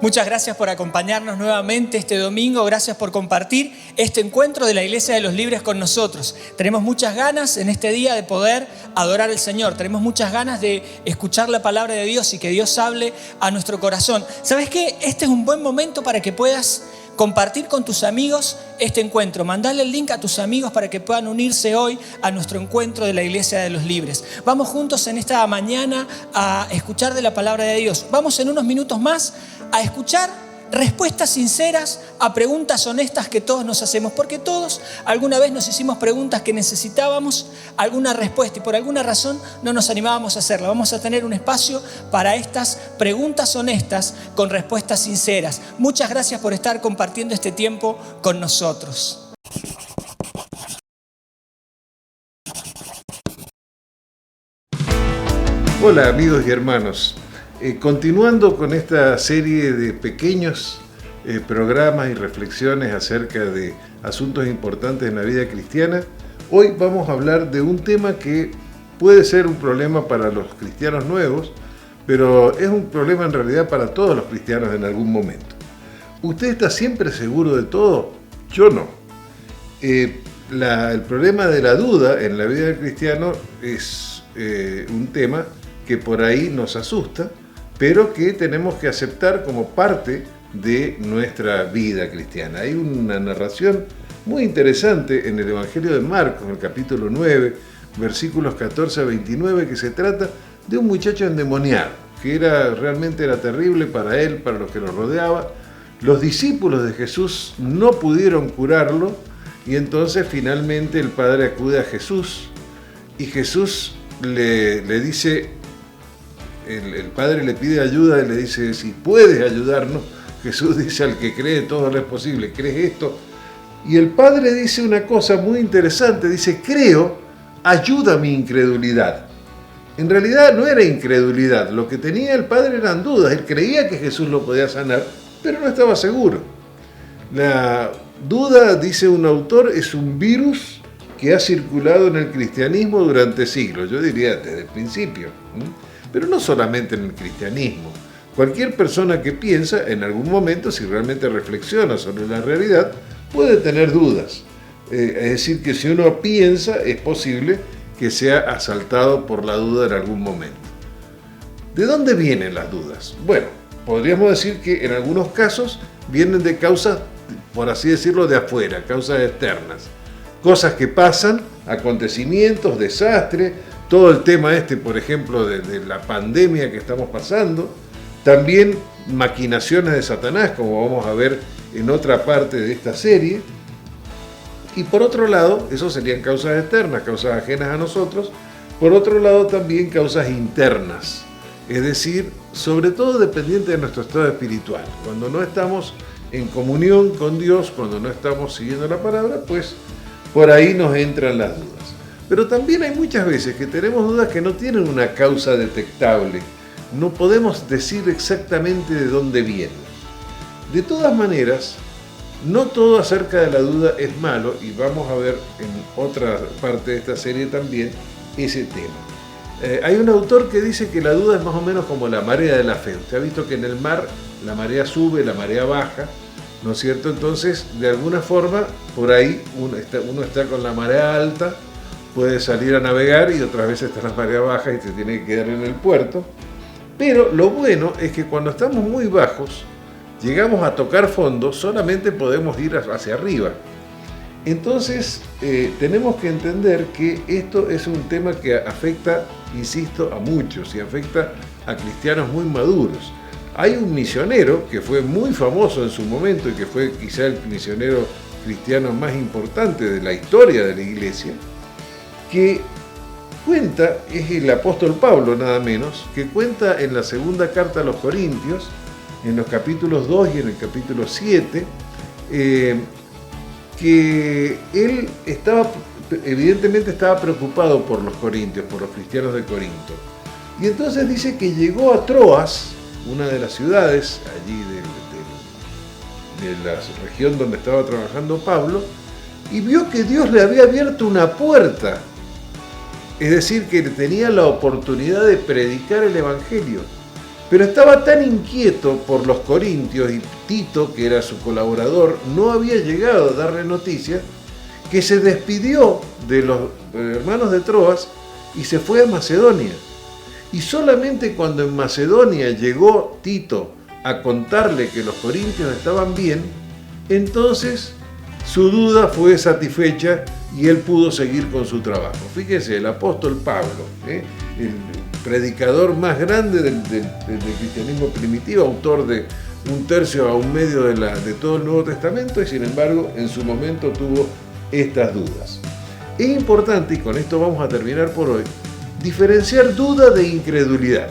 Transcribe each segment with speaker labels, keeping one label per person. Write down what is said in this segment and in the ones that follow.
Speaker 1: Muchas gracias por acompañarnos nuevamente este domingo. Gracias por compartir este encuentro de la Iglesia de los Libres con nosotros. Tenemos muchas ganas en este día de poder adorar al Señor. Tenemos muchas ganas de escuchar la palabra de Dios y que Dios hable a nuestro corazón. ¿Sabes qué? Este es un buen momento para que puedas compartir con tus amigos este encuentro. Mandale el link a tus amigos para que puedan unirse hoy a nuestro encuentro de la Iglesia de los Libres. Vamos juntos en esta mañana a escuchar de la palabra de Dios. Vamos en unos minutos más a escuchar respuestas sinceras a preguntas honestas que todos nos hacemos, porque todos alguna vez nos hicimos preguntas que necesitábamos alguna respuesta y por alguna razón no nos animábamos a hacerla. Vamos a tener un espacio para estas preguntas honestas con respuestas sinceras. Muchas gracias por estar compartiendo este tiempo con nosotros.
Speaker 2: Hola amigos y hermanos, continuando con esta serie de pequeños programas y reflexiones acerca de asuntos importantes en la vida cristiana, hoy vamos a hablar de un tema que puede ser un problema para los cristianos nuevos, pero es un problema en realidad para todos los cristianos en algún momento. ¿Usted está siempre seguro de todo? Yo no. El problema de la duda en la vida del cristiano es un tema que por ahí nos asusta, pero que tenemos que aceptar como parte de nuestra vida cristiana. Hay una narración muy interesante en el Evangelio de Marcos, en el capítulo 9, versículos 14 a 29, que se trata de un muchacho endemoniado, que realmente era terrible para él, para los que lo rodeaban. Los discípulos de Jesús no pudieron curarlo y entonces finalmente el Padre acude a Jesús y Jesús le dice, el Padre le pide ayuda y le dice, si puedes ayudarnos. Jesús dice, al que cree todo le es posible. ¿Crees esto? Y el Padre dice una cosa muy interesante, dice, creo, ayuda mi incredulidad. En realidad no era incredulidad, lo que tenía el Padre eran dudas. Él creía que Jesús lo podía sanar, pero no estaba seguro. La duda, dice un autor, es un virus que ha circulado en el cristianismo durante siglos, yo diría desde el principio. Pero no solamente en el cristianismo. Cualquier persona que piensa, en algún momento, si realmente reflexiona sobre la realidad, puede tener dudas. Es decir, que si uno piensa, es posible que sea asaltado por la duda en algún momento. ¿De dónde vienen las dudas? Bueno, podríamos decir que en algunos casos vienen de causas, por así decirlo, de afuera, causas externas. Cosas que pasan, acontecimientos, desastres, todo el tema por ejemplo, de la pandemia que estamos pasando, también maquinaciones de Satanás, como vamos a ver en otra parte de esta serie, y por otro lado, eso serían causas externas, causas ajenas a nosotros, por otro lado también causas internas, es decir, sobre todo dependiente de nuestro estado espiritual. Cuando no estamos en comunión con Dios, cuando no estamos siguiendo la palabra, pues por ahí nos entran las dudas. Pero también hay muchas veces que tenemos dudas que no tienen una causa detectable. No podemos decir exactamente de dónde vienen. De todas maneras, no todo acerca de la duda es malo y vamos a ver en otra parte de esta serie también ese tema. Hay un autor que dice que la duda es más o menos como la marea de la fe. Usted ha visto que en el mar la marea sube, la marea baja, ¿no es cierto? Entonces, de alguna forma, por ahí uno está con la marea alta, puede salir a navegar y otras veces está la marea baja y se tiene que quedar en el puerto. Pero lo bueno es que cuando estamos muy bajos, llegamos a tocar fondo, solamente podemos ir hacia arriba. Entonces, tenemos que entender que esto es un tema que afecta, insisto, a muchos y afecta a cristianos muy maduros. Hay un misionero que fue muy famoso en su momento y que fue quizá el misionero cristiano más importante de la historia de la iglesia, que cuenta, es el apóstol Pablo nada menos, que cuenta en la segunda carta a los Corintios, en los capítulos 2 y en el capítulo 7, que él evidentemente estaba preocupado por los corintios, por los cristianos de Corinto. Y entonces dice que llegó a Troas, una de las ciudades allí de la región donde estaba trabajando Pablo, y vio que Dios le había abierto una puerta. Es decir, que tenía la oportunidad de predicar el Evangelio. Pero estaba tan inquieto por los corintios y Tito, que era su colaborador, no había llegado a darle noticias, que se despidió de los hermanos de Troas y se fue a Macedonia. Y solamente cuando en Macedonia llegó Tito a contarle que los corintios estaban bien, entonces su duda fue satisfecha y él pudo seguir con su trabajo. Fíjese, el apóstol Pablo, el predicador más grande del cristianismo primitivo, autor de 1/3 a 1/2 de todo el Nuevo Testamento, y sin embargo en su momento tuvo estas dudas. Es importante, y con esto vamos a terminar por hoy, diferenciar duda de incredulidad.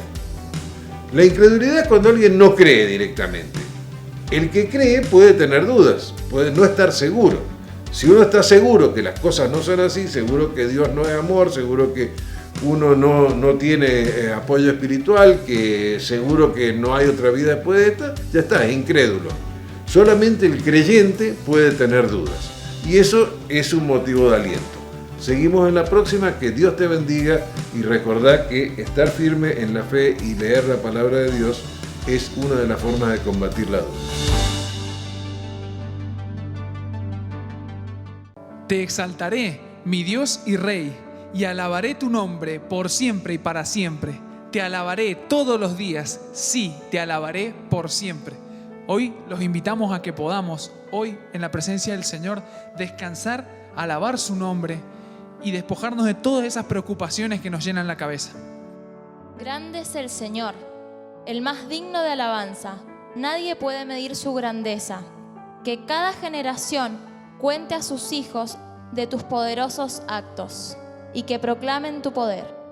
Speaker 2: La incredulidad es cuando alguien no cree directamente. El que cree puede tener dudas, puede no estar seguro. Si uno está seguro que las cosas no son así, seguro que Dios no es amor, seguro que uno no tiene apoyo espiritual, que seguro que no hay otra vida después de esta, ya está, es incrédulo. Solamente el creyente puede tener dudas. Y eso es un motivo de aliento. Seguimos en la próxima, que Dios te bendiga y recordá que estar firme en la fe y leer la palabra de Dios es una de las formas de combatir la duda.
Speaker 3: Te exaltaré, mi Dios y Rey, y alabaré tu nombre por siempre y para siempre. Te alabaré todos los días, sí, te alabaré por siempre. Hoy los invitamos a que podamos, hoy en la presencia del Señor, descansar, alabar su nombre y despojarnos de todas esas preocupaciones que nos llenan la cabeza.
Speaker 4: Grande es el Señor, el más digno de alabanza. Nadie puede medir su grandeza. Que cada generación cuente a sus hijos de tus poderosos actos y que proclamen tu poder.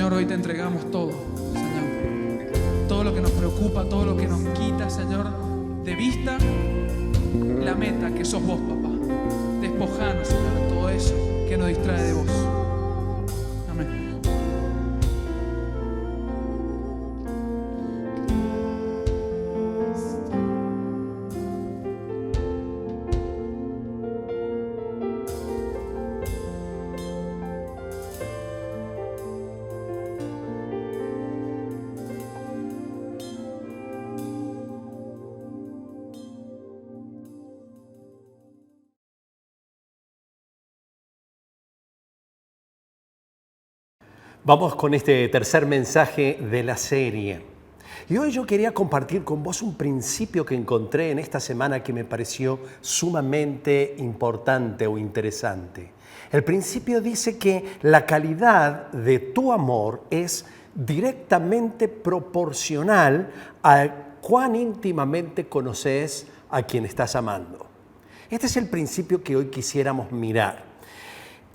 Speaker 3: Señor, hoy te entregamos todo, Señor. Todo lo que nos preocupa, todo lo que nos quita, Señor, de vista la meta que sos vos, papá. Despojanos, Señor, de todo eso que nos distrae de vos. Amén.
Speaker 5: Vamos con este tercer mensaje de la serie. Y hoy yo quería compartir con vos un principio que encontré en esta semana que me pareció sumamente importante o interesante. El principio dice que la calidad de tu amor es directamente proporcional a cuán íntimamente conoces a quien estás amando. Este es el principio que hoy quisiéramos mirar.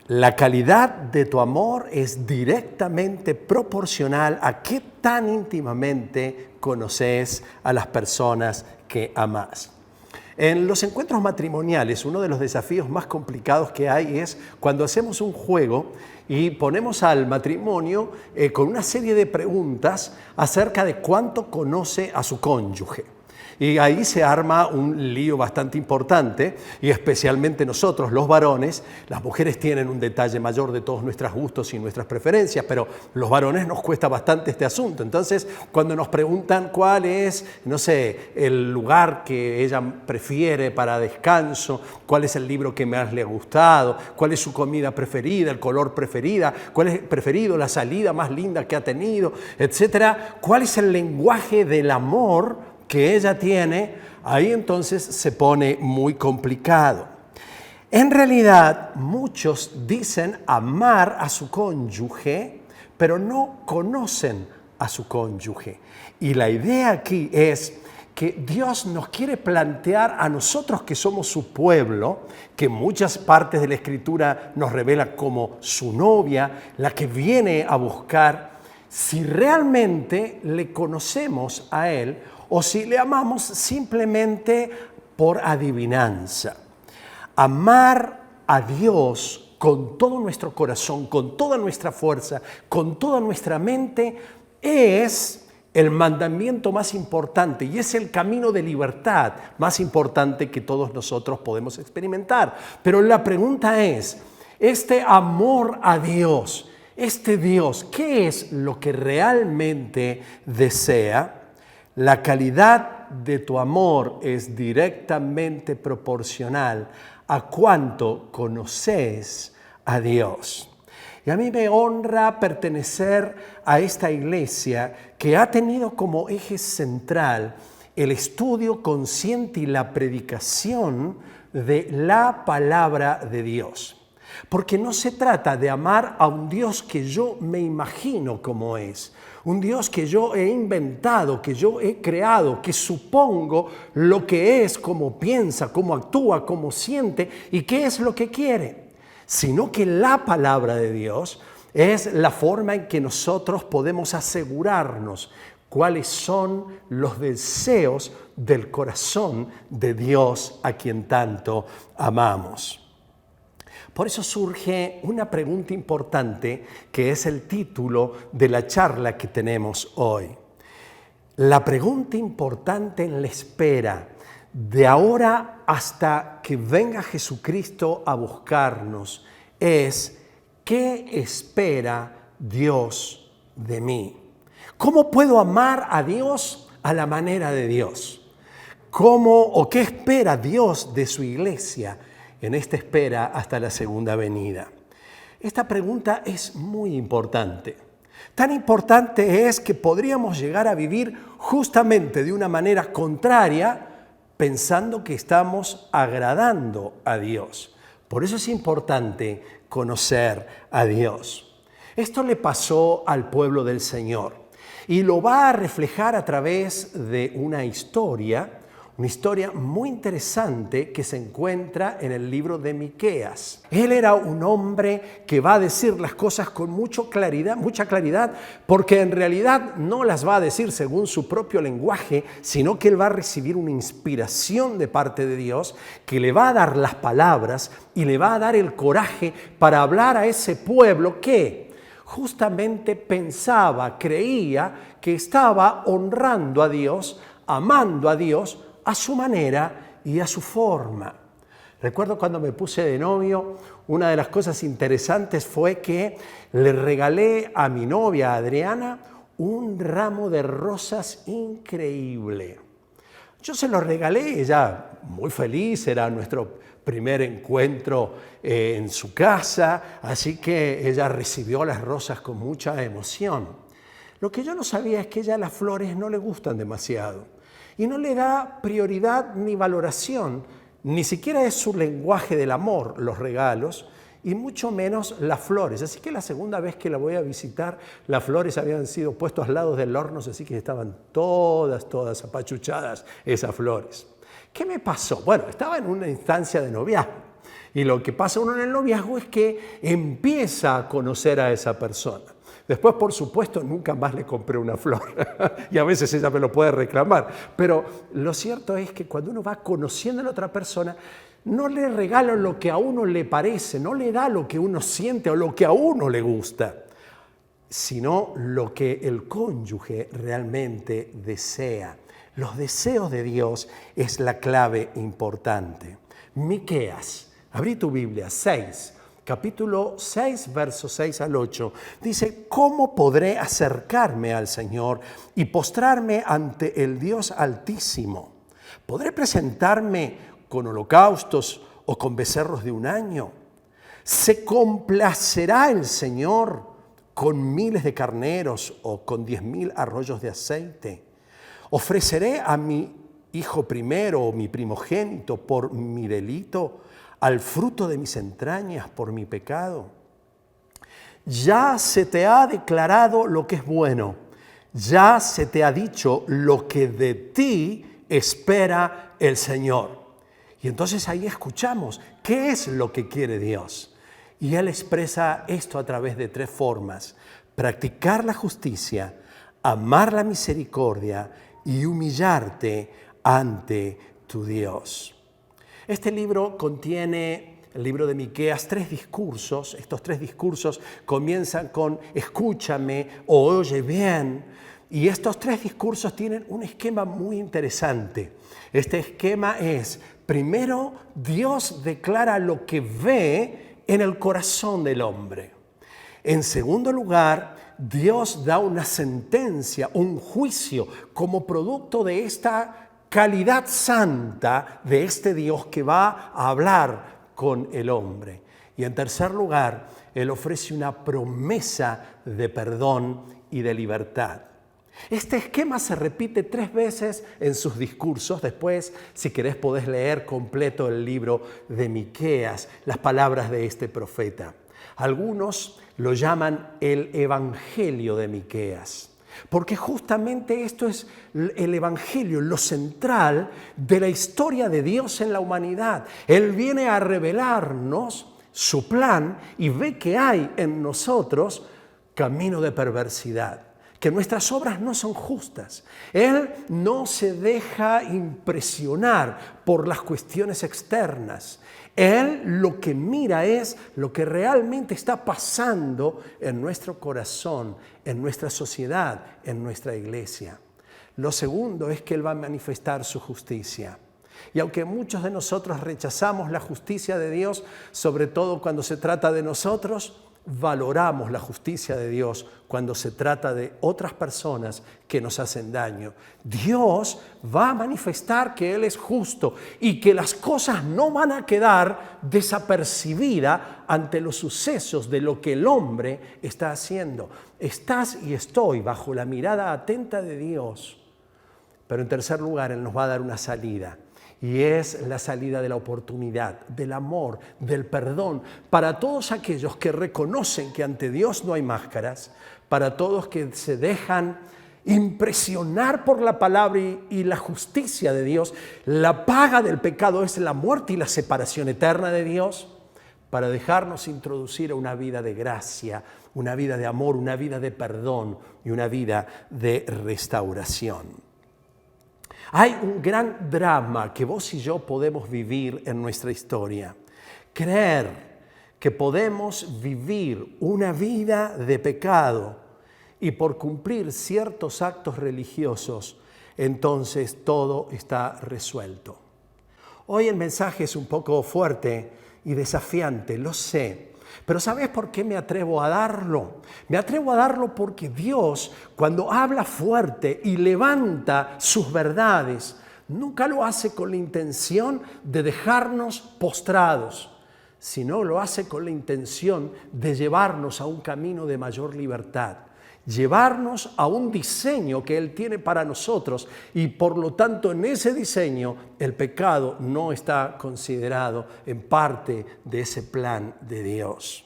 Speaker 5: La calidad de tu amor es directamente proporcional a qué tan íntimamente conoces a las personas que amas. En los encuentros matrimoniales, uno de los desafíos más complicados que hay es cuando hacemos un juego y ponemos al matrimonio con una serie de preguntas acerca de cuánto conoce a su cónyuge. Y ahí se arma un lío bastante importante, y especialmente nosotros, los varones. Las mujeres tienen un detalle mayor de todos nuestros gustos y nuestras preferencias, pero los varones nos cuesta bastante este asunto. Entonces, cuando nos preguntan cuál es, no sé, el lugar que ella prefiere para descanso, cuál es el libro que más le ha gustado, cuál es su comida preferida, el color preferido, la salida más linda que ha tenido, etcétera, cuál es el lenguaje del amor que ella tiene, ahí entonces se pone muy complicado. En realidad, muchos dicen amar a su cónyuge, pero no conocen a su cónyuge. Y la idea aquí es que Dios nos quiere plantear a nosotros que somos su pueblo, que muchas partes de la Escritura nos revela como su novia, la que viene a buscar, si realmente le conocemos a Él o si le amamos simplemente por adivinanza. Amar a Dios con todo nuestro corazón, con toda nuestra fuerza, con toda nuestra mente, es el mandamiento más importante y es el camino de libertad más importante que todos nosotros podemos experimentar. Pero la pregunta es, este amor a Dios, este Dios, ¿qué es lo que realmente desea? La calidad de tu amor es directamente proporcional a cuánto conoces a Dios. Y a mí me honra pertenecer a esta iglesia que ha tenido como eje central el estudio consciente y la predicación de la palabra de Dios. Porque no se trata de amar a un Dios que yo me imagino como es, un Dios que yo he inventado, que yo he creado, que supongo lo que es, cómo piensa, cómo actúa, cómo siente y qué es lo que quiere, sino que la palabra de Dios es la forma en que nosotros podemos asegurarnos cuáles son los deseos del corazón de Dios a quien tanto amamos. Por eso surge una pregunta importante que es el título de la charla que tenemos hoy. La pregunta importante en la espera, de ahora hasta que venga Jesucristo a buscarnos, es ¿qué espera Dios de mí? ¿Cómo puedo amar a Dios a la manera de Dios? ¿Cómo o qué espera Dios de su iglesia en esta espera hasta la segunda venida? Esta pregunta es muy importante. Tan importante es que podríamos llegar a vivir justamente de una manera contraria, pensando que estamos agradando a Dios. Por eso es importante conocer a Dios. Esto le pasó al pueblo del Señor y lo va a reflejar a través de una historia una historia muy interesante que se encuentra en el libro de Miqueas. Él era un hombre que va a decir las cosas con mucha claridad, porque en realidad no las va a decir según su propio lenguaje, sino que él va a recibir una inspiración de parte de Dios que le va a dar las palabras y le va a dar el coraje para hablar a ese pueblo que justamente pensaba, creía que estaba honrando a Dios, amando a Dios, a su manera y a su forma. Recuerdo cuando me puse de novio, una de las cosas interesantes fue que le regalé a mi novia Adriana un ramo de rosas increíble. Yo se lo regalé, ella muy feliz, era nuestro primer encuentro en su casa, así que ella recibió las rosas con mucha emoción. Lo que yo no sabía es que a ella las flores no le gustan demasiado. Y no le da prioridad ni valoración, ni siquiera es su lenguaje del amor, los regalos, y mucho menos las flores. Así que la segunda vez que la voy a visitar, las flores habían sido puestas al lado del horno, así que estaban todas apachuchadas esas flores. ¿Qué me pasó? Bueno, estaba en una instancia de noviazgo, y lo que pasa uno en el noviazgo es que empieza a conocer a esa persona. Después, por supuesto, nunca más le compré una flor y a veces ella me lo puede reclamar. Pero lo cierto es que cuando uno va conociendo a la otra persona, no le regala lo que a uno le parece, no le da lo que uno siente o lo que a uno le gusta, sino lo que el cónyuge realmente desea. Los deseos de Dios es la clave importante. Miqueas, abrí tu Biblia, capítulo 6, versos 6 al 8, dice: ¿cómo podré acercarme al Señor y postrarme ante el Dios Altísimo? ¿Podré presentarme con holocaustos o con becerros de un año? ¿Se complacerá el Señor con miles de carneros o con 10,000 arroyos de aceite? ¿Ofreceré a mi hijo primero o mi primogénito por mi delito, al fruto de mis entrañas por mi pecado? Ya se te ha declarado lo que es bueno, ya se te ha dicho lo que de ti espera el Señor. Y entonces ahí escuchamos qué es lo que quiere Dios. Y Él expresa esto a través de 3 formas: practicar la justicia, amar la misericordia y humillarte ante tu Dios. Este libro contiene, el libro de Miqueas, 3 discursos. Estos 3 discursos comienzan con escúchame o oye bien. Y estos 3 discursos tienen un esquema muy interesante. Este esquema es, primero, Dios declara lo que ve en el corazón del hombre. En segundo lugar, Dios da una sentencia, un juicio, como producto de esta calidad santa de este Dios que va a hablar con el hombre. Y en tercer lugar, Él ofrece una promesa de perdón y de libertad. Este esquema se repite 3 veces en sus discursos. Después, si querés, podés leer completo el libro de Miqueas, las palabras de este profeta. Algunos lo llaman el Evangelio de Miqueas, porque justamente esto es el Evangelio, lo central de la historia de Dios en la humanidad. Él viene a revelarnos su plan y ve que hay en nosotros camino de perversidad, que nuestras obras no son justas. Él no se deja impresionar por las cuestiones externas. Él lo que mira es lo que realmente está pasando en nuestro corazón, en nuestra sociedad, en nuestra iglesia. Lo segundo es que Él va a manifestar su justicia. Y aunque muchos de nosotros rechazamos la justicia de Dios, sobre todo cuando se trata de nosotros, valoramos la justicia de Dios cuando se trata de otras personas que nos hacen daño. Dios va a manifestar que Él es justo y que las cosas no van a quedar desapercibidas ante los sucesos de lo que el hombre está haciendo. Estás y estoy bajo la mirada atenta de Dios. Pero en tercer lugar, Él nos va a dar una salida. Y es la salida de la oportunidad, del amor, del perdón, para todos aquellos que reconocen que ante Dios no hay máscaras, para todos que se dejan impresionar por la palabra y la justicia de Dios. La paga del pecado es la muerte y la separación eterna de Dios, para dejarnos introducir a una vida de gracia, una vida de amor, una vida de perdón y una vida de restauración. Hay un gran drama que vos y yo podemos vivir en nuestra historia. Creer que podemos vivir una vida de pecado y por cumplir ciertos actos religiosos, entonces todo está resuelto. Hoy el mensaje es un poco fuerte y desafiante, lo sé. Pero ¿sabes por qué me atrevo a darlo? Me atrevo a darlo porque Dios, cuando habla fuerte y levanta sus verdades, nunca lo hace con la intención de dejarnos postrados, sino lo hace con la intención de llevarnos a un camino de mayor libertad, llevarnos a un diseño que Él tiene para nosotros, y por lo tanto en ese diseño el pecado no está considerado en parte de ese plan de Dios.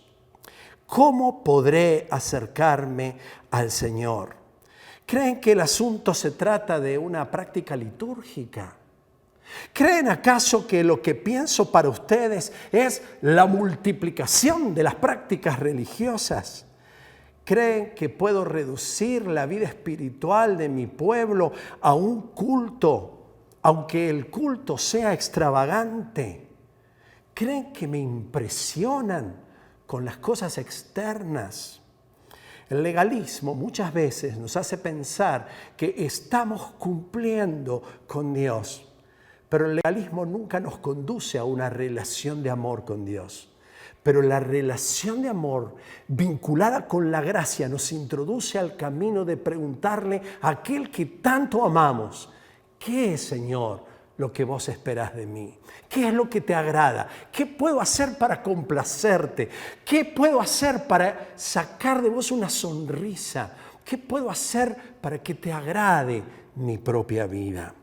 Speaker 5: ¿Cómo podré acercarme al Señor? ¿Creen que el asunto se trata de una práctica litúrgica? ¿Creen acaso que lo que pienso para ustedes es la multiplicación de las prácticas religiosas? ¿Creen que puedo reducir la vida espiritual de mi pueblo a un culto, aunque el culto sea extravagante? ¿Creen que me impresionan con las cosas externas? El legalismo muchas veces nos hace pensar que estamos cumpliendo con Dios, pero el legalismo nunca nos conduce a una relación de amor con Dios. Pero la relación de amor vinculada con la gracia nos introduce al camino de preguntarle a aquel que tanto amamos: ¿qué es, Señor, lo que vos esperás de mí? ¿Qué es lo que te agrada? ¿Qué puedo hacer para complacerte? ¿Qué puedo hacer para sacar de vos una sonrisa? ¿Qué puedo hacer para que te agrade mi propia vida?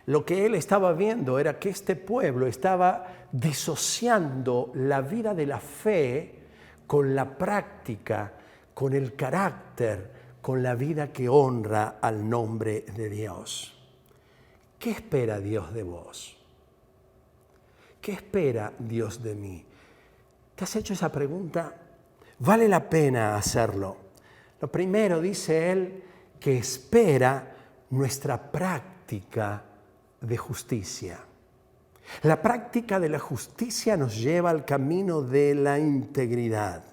Speaker 5: Lo que él estaba viendo era que este pueblo estaba disociando la vida de la fe con la práctica, con el carácter, con la vida que honra al nombre de Dios. ¿Qué espera Dios de vos? ¿Qué espera Dios de mí? ¿Te has hecho esa pregunta? Vale la pena hacerlo. Lo primero, dice él, que espera nuestra práctica de justicia. La práctica de la justicia nos lleva al camino de la integridad.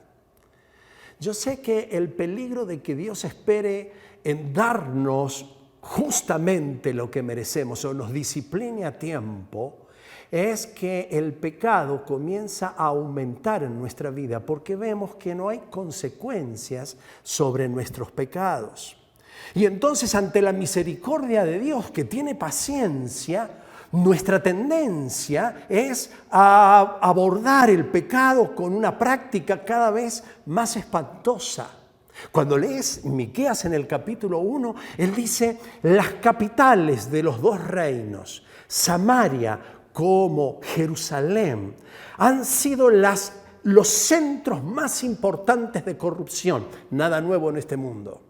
Speaker 5: Yo sé que el peligro de que Dios espere en darnos justamente lo que merecemos o nos discipline a tiempo es que el pecado comienza a aumentar en nuestra vida porque vemos que no hay consecuencias sobre nuestros pecados. Y entonces, ante la misericordia de Dios, que tiene paciencia, nuestra tendencia es a abordar el pecado con una práctica cada vez más espantosa. Cuando lees Miqueas en el capítulo 1, él dice: las capitales de los dos reinos, Samaria como Jerusalén, han sido los centros más importantes de corrupción. Nada nuevo en este mundo.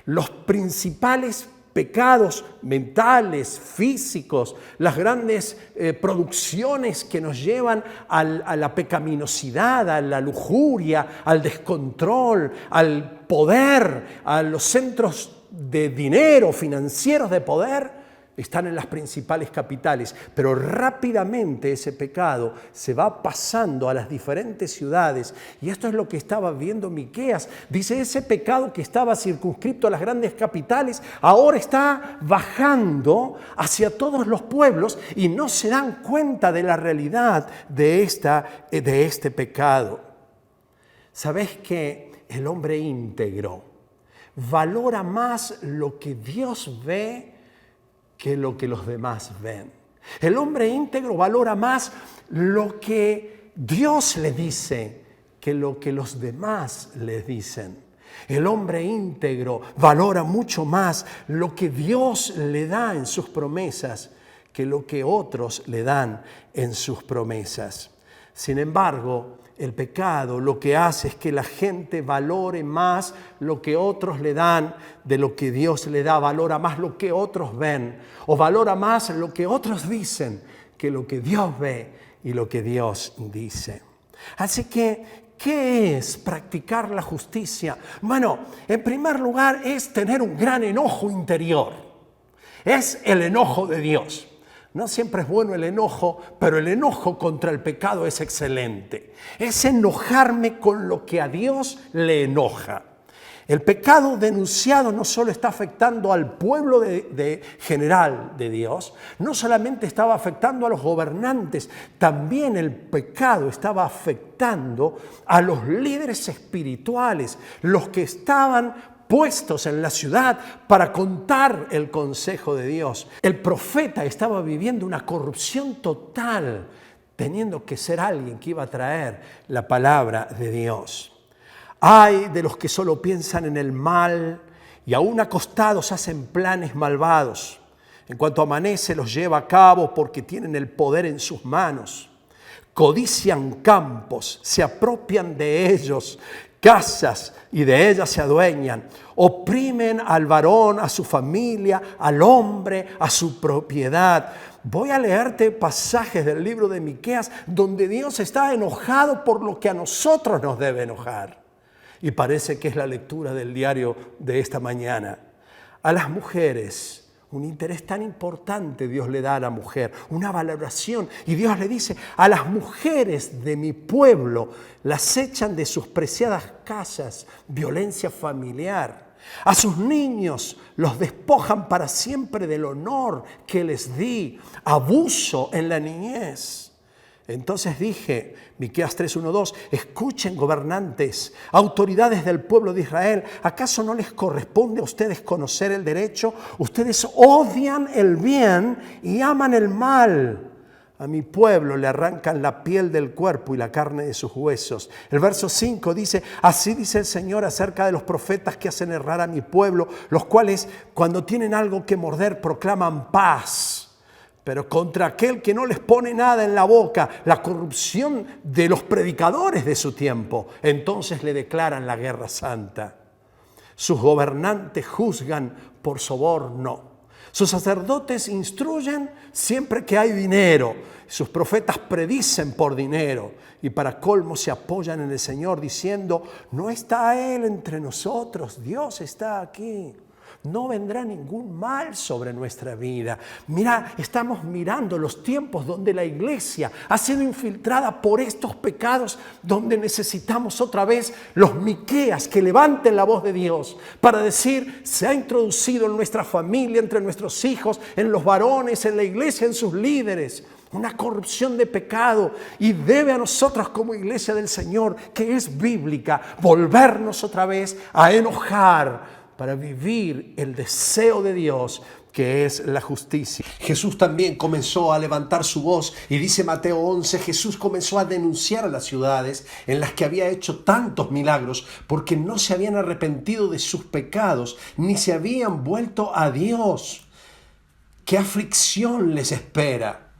Speaker 5: Los principales pecados mentales, físicos, las grandes producciones que nos llevan a la pecaminosidad, a la lujuria, al descontrol, al poder, a los centros de dinero, financieros de poder, están en las principales capitales, pero rápidamente ese pecado se va pasando a las diferentes ciudades, y esto es lo que estaba viendo Miqueas. Dice: ese pecado que estaba circunscrito a las grandes capitales ahora está bajando hacia todos los pueblos y no se dan cuenta de la realidad de este pecado. ¿Sabés que el hombre íntegro valora más lo que Dios ve que lo que los demás ven? El hombre íntegro valora más lo que Dios le dice que lo que los demás le dicen. El hombre íntegro valora mucho más lo que Dios le da en sus promesas que lo que otros le dan en sus promesas. Sin embargo, el pecado lo que hace es que la gente valore más lo que otros le dan de lo que Dios le da, valora más lo que otros ven o valora más lo que otros dicen que lo que Dios ve y lo que Dios dice. Así que, ¿qué es practicar la justicia? Bueno, en primer lugar es tener un gran enojo interior. Es el enojo de Dios. No siempre es bueno el enojo, pero el enojo contra el pecado es excelente. Es enojarme con lo que a Dios le enoja. El pecado denunciado no solo está afectando al pueblo general de Dios, no solamente estaba afectando a los gobernantes, también el pecado estaba afectando a los líderes espirituales, los que estaban puestos en la ciudad para contar el consejo de Dios. El profeta estaba viviendo una corrupción total, teniendo que ser alguien que iba a traer la palabra de Dios. Ay de los que solo piensan en el mal y aún acostados hacen planes malvados. En cuanto amanece los lleva a cabo porque tienen el poder en sus manos. Codician campos, se apropian de ellos, casas y de ellas se adueñan, oprimen al varón, a su familia, al hombre, a su propiedad. Voy a leerte pasajes del libro de Miqueas donde Dios está enojado por lo que a nosotros nos debe enojar. Y parece que es la lectura del diario de esta mañana. A las mujeres, un interés tan importante Dios le da a la mujer, una valoración. Y Dios le dice, a las mujeres de mi pueblo las echan de sus preciadas casas, violencia familiar. A sus niños los despojan para siempre del honor que les di, abuso en la niñez. Entonces dije, Miqueas 3:1-2, escuchen gobernantes, autoridades del pueblo de Israel, ¿acaso no les corresponde a ustedes conocer el derecho? Ustedes odian el bien y aman el mal. A mi pueblo le arrancan la piel del cuerpo y la carne de sus huesos. El verso 5 dice, así dice el Señor acerca de los profetas que hacen errar a mi pueblo, los cuales cuando tienen algo que morder proclaman paz. Pero contra aquel que no les pone nada en la boca, la corrupción de los predicadores de su tiempo, entonces le declaran la guerra santa. Sus gobernantes juzgan por soborno. Sus sacerdotes instruyen siempre que hay dinero. Sus profetas predicen por dinero. Y para colmo se apoyan en el Señor diciendo, no está Él entre nosotros, Dios está aquí. No vendrá ningún mal sobre nuestra vida. Mira, estamos mirando los tiempos donde la iglesia ha sido infiltrada por estos pecados, donde necesitamos otra vez los Miqueas que levanten la voz de Dios para decir, se ha introducido en nuestra familia, entre nuestros hijos, en los varones, en la iglesia, en sus líderes, una corrupción de pecado, y debe a nosotros como iglesia del Señor, que es bíblica, volvernos otra vez a enojar para vivir el deseo de Dios, que es la justicia. Jesús también comenzó a levantar su voz y dice Mateo 11, Jesús comenzó a denunciar a las ciudades en las que había hecho tantos milagros porque no se habían arrepentido de sus pecados ni se habían vuelto a Dios. ¿Qué aflicción les espera?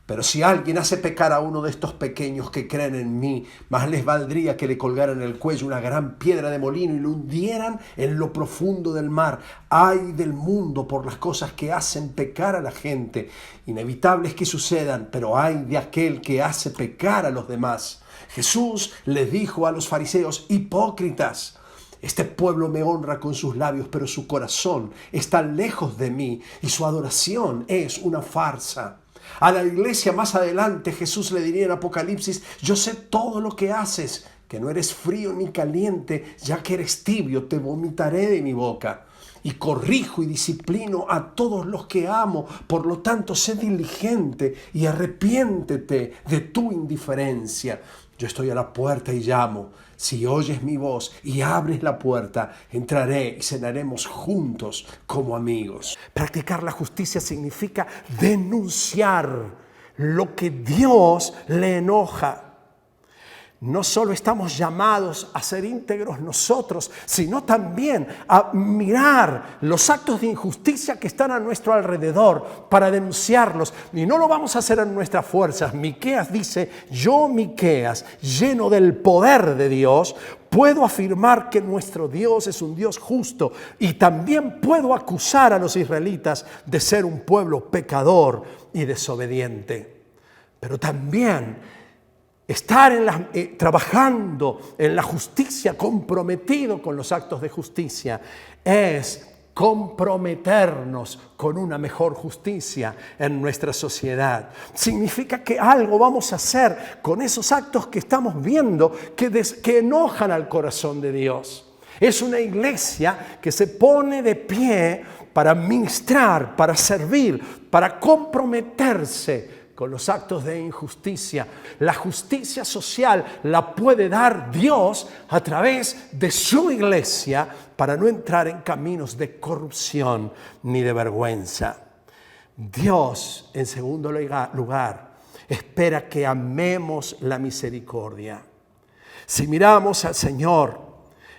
Speaker 5: Pero si alguien hace pecar a uno de estos pequeños que creen en mí, más les valdría que le colgaran en el cuello una gran piedra de molino y lo hundieran en lo profundo del mar. Ay del mundo por las cosas que hacen pecar a la gente. Inevitables que sucedan, pero ay de aquel que hace pecar a los demás. Jesús les dijo a los fariseos, hipócritas, este pueblo me honra con sus labios, pero su corazón está lejos de mí y su adoración es una farsa. A la iglesia más adelante Jesús le diría en Apocalipsis, yo sé todo lo que haces, que no eres frío ni caliente, ya que eres tibio, te vomitaré de mi boca. Y corrijo y disciplino a todos los que amo, por lo tanto sé diligente y arrepiéntete de tu indiferencia. Yo estoy a la puerta y llamo. Si oyes mi voz y abres la puerta, entraré y cenaremos juntos como amigos. Practicar la justicia significa denunciar lo que Dios le enoja. No solo estamos llamados a ser íntegros nosotros, sino también a mirar los actos de injusticia que están a nuestro alrededor para denunciarlos. Y no lo vamos a hacer en nuestras fuerzas. Miqueas dice, yo Miqueas, lleno del poder de Dios, puedo afirmar que nuestro Dios es un Dios justo y también puedo acusar a los israelitas de ser un pueblo pecador y desobediente. Pero también estar trabajando en la justicia, comprometido con los actos de justicia, es comprometernos con una mejor justicia en nuestra sociedad. Significa que algo vamos a hacer con esos actos que estamos viendo que enojan al corazón de Dios. Es una iglesia que se pone de pie para ministrar, para servir, para comprometerse con los actos de injusticia. La justicia social la puede dar Dios a través de su iglesia para no entrar en caminos de corrupción ni de vergüenza. Dios, en segundo lugar, espera que amemos la misericordia. Si miramos al Señor,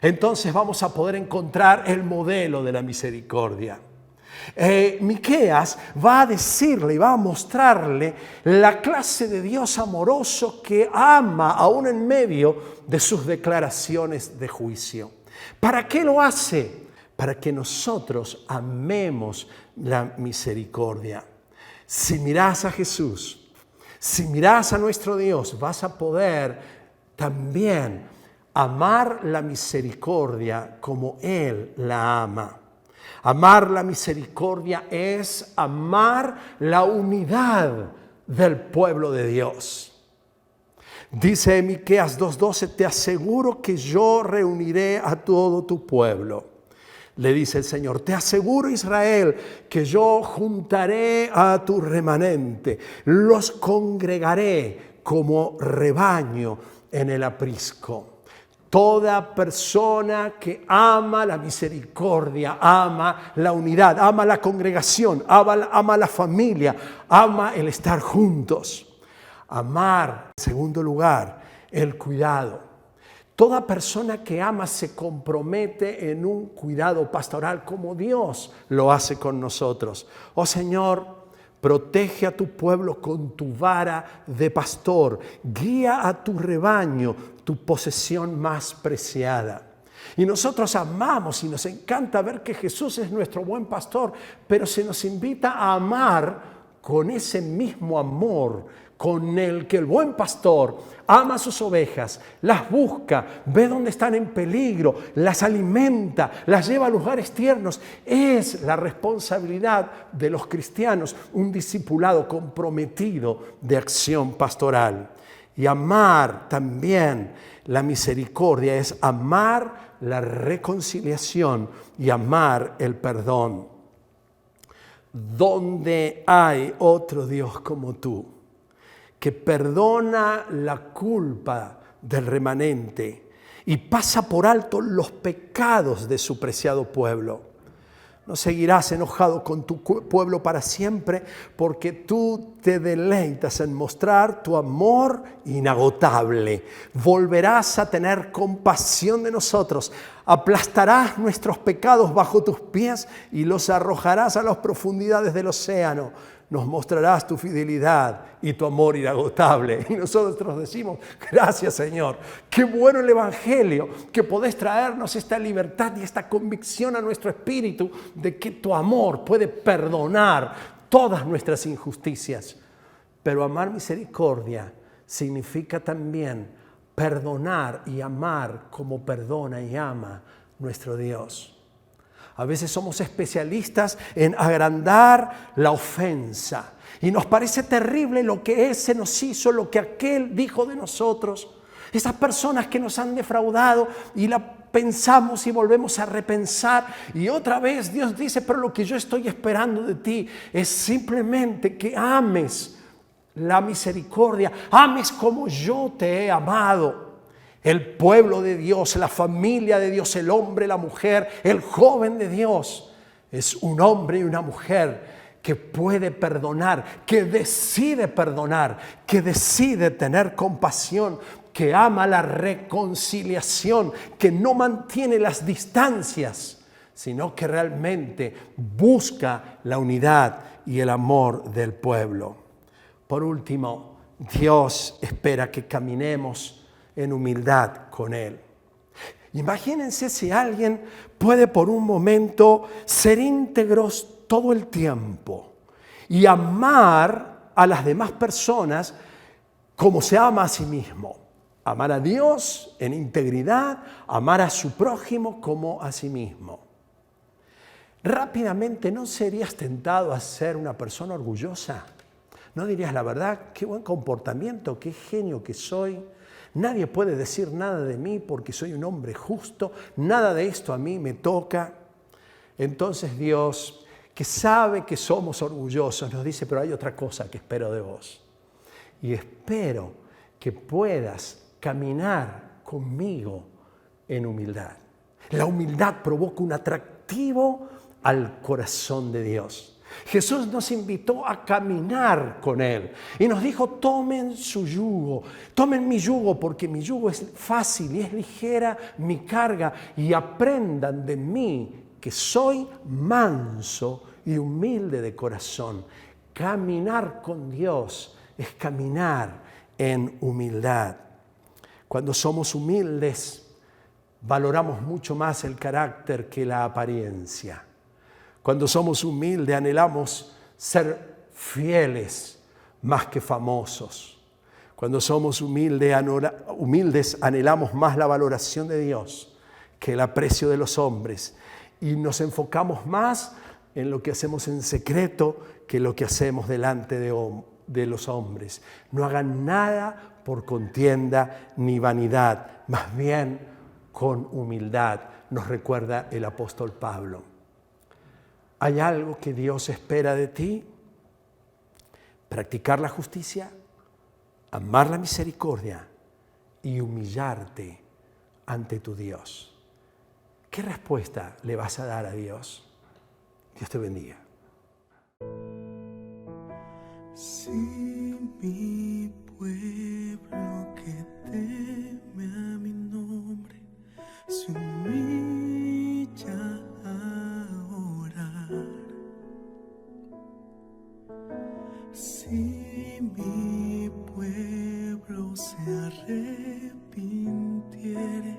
Speaker 5: entonces vamos a poder encontrar el modelo de la misericordia. Miqueas va a decirle y va a mostrarle la clase de Dios amoroso que ama aún en medio de sus declaraciones de juicio. ¿Para qué lo hace? Para que nosotros amemos la misericordia. Si mirás a Jesús, si mirás a nuestro Dios, vas a poder también amar la misericordia como Él la ama. Amar la misericordia es amar la unidad del pueblo de Dios. Dice Miqueas 2:12, te aseguro que yo reuniré a todo tu pueblo. Le dice el Señor, te aseguro, Israel, que yo juntaré a tu remanente, los congregaré como rebaño en el aprisco. Toda persona que ama la misericordia, ama la unidad, ama la congregación, ama la familia, ama el estar juntos. Amar, en segundo lugar, el cuidado. Toda persona que ama se compromete en un cuidado pastoral como Dios lo hace con nosotros. Oh Señor, protege a tu pueblo con tu vara de pastor. Guía a tu rebaño, tu posesión más preciada. Y nosotros amamos y nos encanta ver que Jesús es nuestro buen pastor, pero se nos invita a amar con ese mismo amor con el que el buen pastor ama a sus ovejas, las busca, ve dónde están en peligro, las alimenta, las lleva a lugares tiernos. Es la responsabilidad de los cristianos, un discipulado comprometido de acción pastoral. Y amar también la misericordia es amar la reconciliación y amar el perdón. ¿Dónde hay otro Dios como tú, que perdona la culpa del remanente y pasa por alto los pecados de su preciado pueblo? No seguirás enojado con tu pueblo para siempre, porque tú te deleitas en mostrar tu amor inagotable. Volverás a tener compasión de nosotros, aplastarás nuestros pecados bajo tus pies y los arrojarás a las profundidades del océano. Nos mostrarás tu fidelidad y tu amor inagotable. Y nosotros decimos, gracias Señor, qué bueno el Evangelio, que podés traernos esta libertad y esta convicción a nuestro espíritu de que tu amor puede perdonar todas nuestras injusticias. Pero amar misericordia significa también perdonar y amar como perdona y ama nuestro Dios. A veces somos especialistas en agrandar la ofensa y nos parece terrible lo que ese nos hizo, lo que aquel dijo de nosotros. Esas personas que nos han defraudado y la pensamos y volvemos a repensar y otra vez Dios dice, pero lo que yo estoy esperando de ti es simplemente que ames la misericordia, ames como yo te he amado. El pueblo de Dios, la familia de Dios, el hombre, la mujer, el joven de Dios es un hombre y una mujer que puede perdonar, que decide tener compasión, que ama la reconciliación, que no mantiene las distancias, sino que realmente busca la unidad y el amor del pueblo. Por último, Dios espera que caminemos en humildad con Él. Imagínense si alguien puede por un momento ser íntegros todo el tiempo y amar a las demás personas como se ama a sí mismo. Amar a Dios en integridad, amar a su prójimo como a sí mismo. Rápidamente, ¿no serías tentado a ser una persona orgullosa? ¿No dirías la verdad? Qué buen comportamiento, qué genio que soy. Nadie puede decir nada de mí porque soy un hombre justo. Nada de esto a mí me toca. Entonces Dios, que sabe que somos orgullosos, nos dice, pero hay otra cosa que espero de vos. Y espero que puedas caminar conmigo en humildad. La humildad provoca un atractivo al corazón de Dios. Jesús nos invitó a caminar con Él y nos dijo, tomen su yugo, tomen mi yugo porque mi yugo es fácil y es ligera mi carga y aprendan de mí que soy manso y humilde de corazón. Caminar con Dios es caminar en humildad. Cuando somos humildes, valoramos mucho más el carácter que la apariencia. Cuando somos humildes, anhelamos ser fieles más que famosos. Cuando somos humildes, anhelamos más la valoración de Dios que el aprecio de los hombres. Y nos enfocamos más en lo que hacemos en secreto que lo que hacemos delante de los hombres. No hagan nada por contienda ni vanidad, más bien con humildad, nos recuerda el apóstol Pablo. ¿Hay algo que Dios espera de ti? Practicar la justicia, amar la misericordia y humillarte ante tu Dios. ¿Qué respuesta le vas a dar a Dios? Dios te bendiga.
Speaker 6: Si mi pueblo que teme a mi nombre se humilla a orar, si mi pueblo se arrepintiere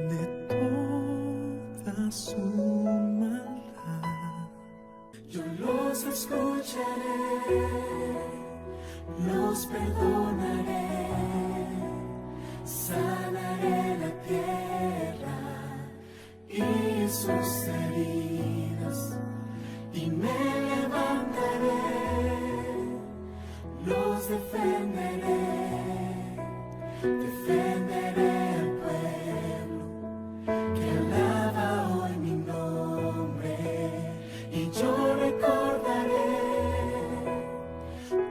Speaker 6: de toda su maldad, yo los escucharé, los perdonaré, sanaré la tierra y sus heridas, y me levantaré, los defenderé, defenderé al pueblo que alaba hoy mi nombre, y yo recordaré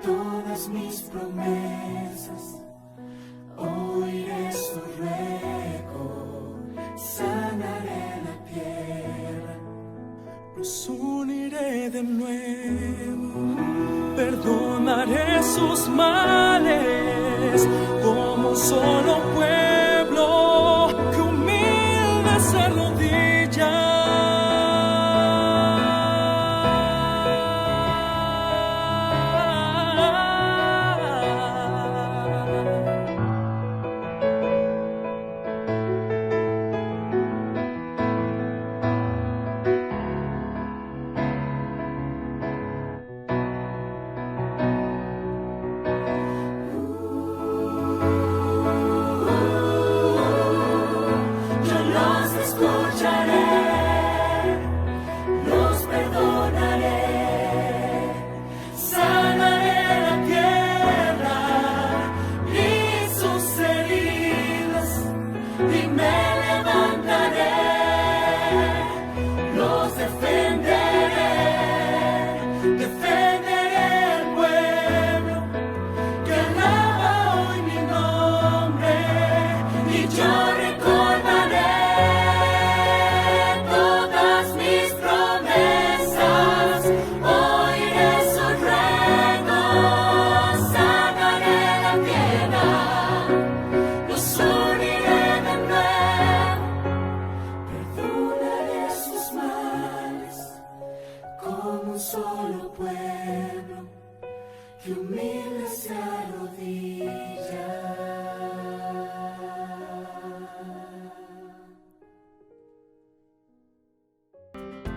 Speaker 6: todas mis promesas, oiré su ruego, sanaré la tierra, los uniré de nuevo, perdonaré sus males, como un solo pueblo que humilde se arrodilla.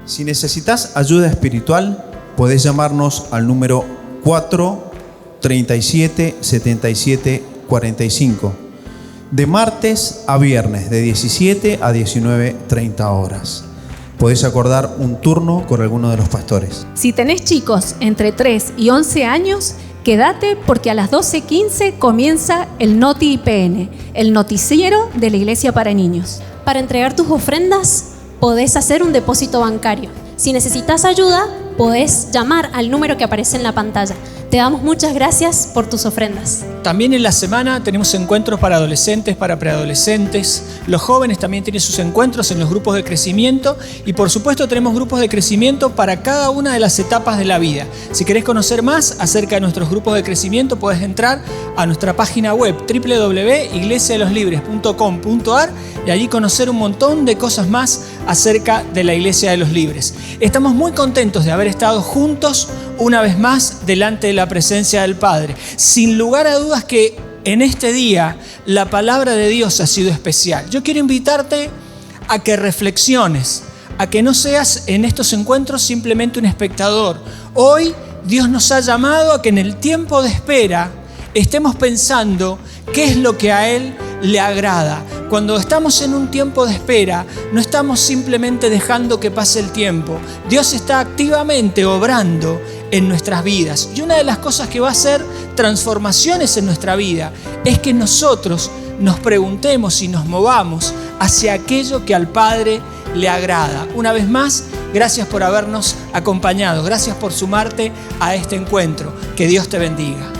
Speaker 7: Si necesitas ayuda espiritual, podés llamarnos al número 4 37 77 45, de martes a viernes, de 17 a 19:30 horas. Podés acordar un turno con alguno de los pastores.
Speaker 8: Si tenés chicos entre 3 y 11 años, quédate porque a las 12:15 comienza el Noti IPN, el noticiero de la Iglesia para Niños.
Speaker 9: Para entregar tus ofrendas, podés hacer un depósito bancario. Si necesitas ayuda, podés llamar al número que aparece en la pantalla. Te damos muchas gracias por tus ofrendas.
Speaker 1: También en la semana tenemos encuentros para adolescentes, para preadolescentes. Los jóvenes también tienen sus encuentros en los grupos de crecimiento y por supuesto tenemos grupos de crecimiento para cada una de las etapas de la vida. Si querés conocer más acerca de nuestros grupos de crecimiento, podés entrar a nuestra página web www.iglesiadeloslibres.com.ar y allí conocer un montón de cosas más acerca de la Iglesia de los Libres. Estamos muy contentos de haber estado juntos una vez más delante de la presencia del Padre. Sin lugar a dudas que en este día la palabra de Dios ha sido especial. Yo quiero invitarte a que reflexiones, a que no seas en estos encuentros simplemente un espectador. Hoy Dios nos ha llamado a que en el tiempo de espera estemos pensando qué es lo que a Él le agrada. Cuando estamos en un tiempo de espera, no estamos simplemente dejando que pase el tiempo. Dios está activamente obrando en nuestras vidas. Y una de las cosas que va a hacer transformaciones en nuestra vida es que nosotros nos preguntemos y nos movamos hacia aquello que al Padre le agrada. Una vez más, gracias por habernos acompañado. Gracias por sumarte a este encuentro. Que Dios te bendiga.